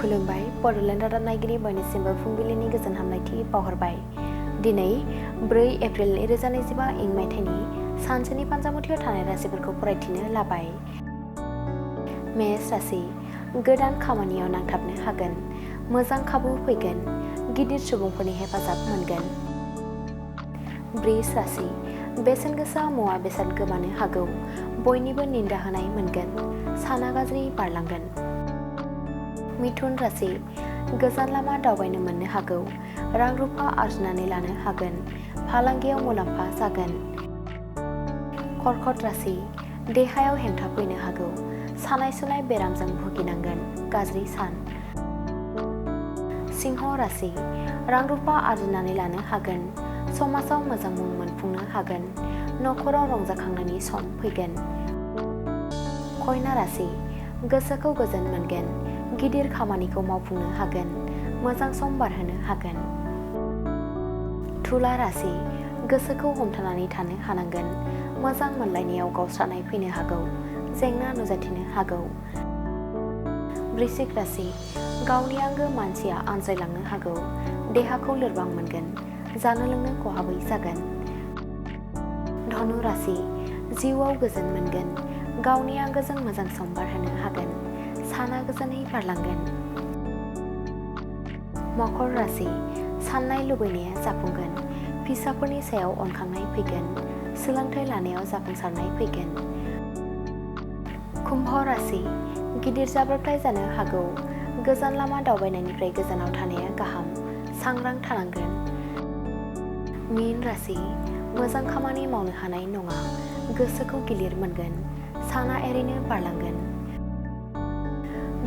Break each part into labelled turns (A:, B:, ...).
A: खुलुमबाय बड'लेण्ड रादाब नायगिरि बयनिसिमबो फुंबिलिनि गोजोन हामलायथि बावहरबाय। दिनै 4 एप्रिल 2025 इं मायथाइनि सानसेनि फानजामुथियाव थानाय राशिफोरखौ फरायथिनो लाबाय। मेष राशि गोदान खामानियाव नांथाबनो हागोन, मोजां खाबु फैगोन, गिदिर सुबुंफोरनि हेफाजाब मोनगोन। वृष राशि बेसेन गोसा मुवा बेसाद गोमानो हागौ, बयनिबो निन्दा होनाय मोनगोन, साना गाज्रि बारलांगोन। मिथुन राशि गोजान लामा दावबायनो मोननो हागौ, रां रुफा आरजिनानै लानो हागोन, फालांगियाव मुलाम्फा जागोन। कर्कट राशि देहायाव हेंथा फैनो हागौ, सानाय सुनाय बेरामजों भुगिनांगोन, गाज्रि सान। सिंह राशि रां रुफा आरजिनानै लानो हागोन, समाजाव मोजां मुं मोनफुंनो हागोन, नखराव रंजाखांनायनि सम फैगोन। कन्या राशि गोसोखौ गोजोन मोनगोन, गिदिर खामानिखौ मावफुंनो हागोन, मोजां सम बारहोनो हागोन। तुला राशि गोसोखौ हमथानानै थानो हानांगोन, मोजां मोनलायनायाव गावस्रानाय फैनो हागौ, जेंना नुजाथिनो हागौ। वृश्चिक राशि गावनि आंगो मानसिया आनज्रायलांनो हागौ, देहाखौ लोरबां मोनगोन, जानो लोंनो खहाबै जागोन। धनु राशि जिउआव गोजोन मोनगोन, गावनि आंगोजों मोजां सम बारहोनो हागोन, साना गोजोनै बारलांगोन। मकर राशि साननाय लुबैनाया जाफुंगोन, फिसाफोरनि सायाव अनखांनाय फैगोन, सोलोंथाइ लानायाव जाफुंसारनाय फैगोन। कुम्भ राशि गिदिर जाब्रबथाय जानो हागौ, गोजान लामा दावबायनायनिफ्राय गोजानाव थानाया गाहाम, सांग्रां थानांगोन। मीन राशि मोजां खामानि मावनो हानाय नङा, गोसोखौ गिलिर मोनगोन, साना एरैनो बारलांगोन।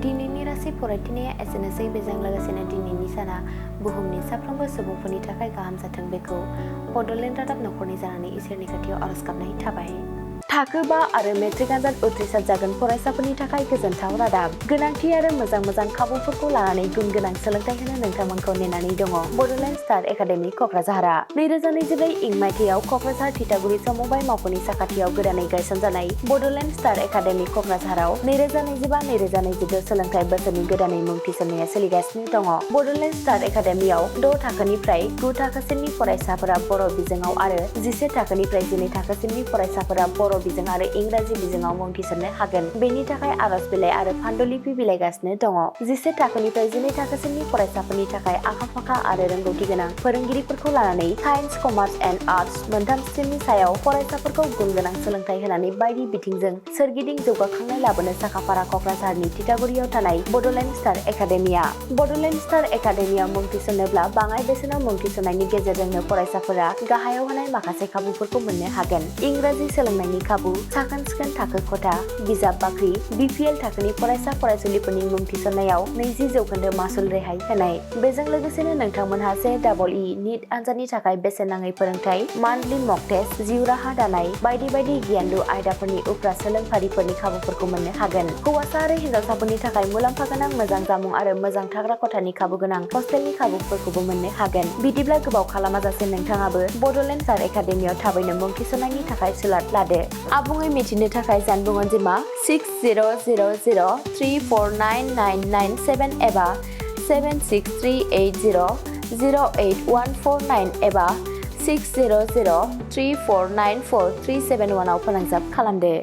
A: दिनैनि राशि फरायथिनाया एसेनोसै। बेजों लोगोसेनो दिनैनि साना बुहुमनि साफ्रोमबो सुबुंफोरनि थाखाय गाहाम जाथों बेखौ बड'लेण्ड रादाब नखरनि जानानै इसोरनि खाथियाव आरज गाबनाय थाबाय। थाखो 5 आरो मेट्रिक आनजाद उथ्रिसार जागोन फरायसाफोरनि थाखाय गोजोनथाव रादाब। गोनांथि आरो मोजां खाबुफोरखौ लानानै गुन गोनां सोलोंथाइ होनो नोंथांमोनखौ नेनानै दङ बड'लेण्ड स्टार एकाडेमि क'क्राझारआ। 2024 इं मायथाइयाव क'क्राझार थिथागुरि समबाय मावख'नि साखाथियाव गोदानै गायसनजानाय बड'लेण्ड स्टार एकाडेमि क'क्राझाराव 2025-2026 सोलोंथाइ बोसोरनि गोदानै मुं थिसननाया सोलिगासिनो दङ। बड'लेण्ड स्टार एकाडेमियाव 6 थाखोनिफ्राय 9 थाखोसिमनि फरायसाफोरा बर' बिजोङाव आरो 11 थाखोनिफ्राय 12 थाखोसिमनि फरायसाफोरा बर' बिजों आरो इंराजि बिजोङाव मुं थिसननो हागोन। बेनि थाखाय आरज बिलाइ आरो फान्डुलिपि बिलाइगासिनो दङ। 11 थाखोनिफ्राय 12 थाखोसिमनि फरायसाफोरनि थाखाय आखा-फाखा आरो रोंगौथि गोनां फोरोंगिरिफोरखौ लानानै साइन्स, कमार्स एन्ड आर्टस मोनथाम स्ट्रिमनि सायाव फरायसाफोरखौ गुन गोनां सोलोंथाइ होनानै बायदि बिथिंजों सोरगिदिं जौगाखांनाय लाबोनो साखाफारा क'क्राझारनि थिथागुरियाव थानाय बड'लेण्ड स्टार एकाडेमिया। बड'लेण्ड स्टार एकाडेमियाव मुं थिसननोब्ला बाङाइ बेसेनाव मुं थिसननायनि गेजेरजोंनो फरायसाफोरा गाहायाव होनाय माखासे खाबुफोरखौ मोननो हागोन। इंराजि सोलोंनायनि खाबु, साखोन-सिखोन थाखो खथा, बिजाब बाख्रि, BPL थाखोनि फरायसा फरायसुलिफोरनि मुं थिसननायाव 20% मासुल रेहाय होनाय। बेजों लोगोसेनो नोंथांमोनहा JEE नीट आनजादनि थाखाय बेसेन नाङै फोरोंथाय, मान्थलि मक टेस्ट, जिउ राहा दानाय बायदि गियानलु आयदाफोरनि उफ्रा सोलोंफारिफोरनि खाबुफोरखौ मोननो हागोन। हौवासा आरो हिन्जावसाफोरनि थाखाय मुलाम्फा गोनां मोजां जामुं आरो मोजां थाग्रा खथानि खाबु गोनां हस्टेलनि खाबुफोरखौबो मोननो हागोन। बिदिब्ला गोबाव खालामाजासे नोंथाङाबो बड'लेण्ड स्टार एकाडेमियाव थाबैनो मुं थिसननायनि थाखाय सुलाद लादो। आबुङै मिथिनो थाखाय जानबुं अनजिमा 6000349997 एबा 7638008149 एबा 6003494371 आव फोनांजाब खालामदो।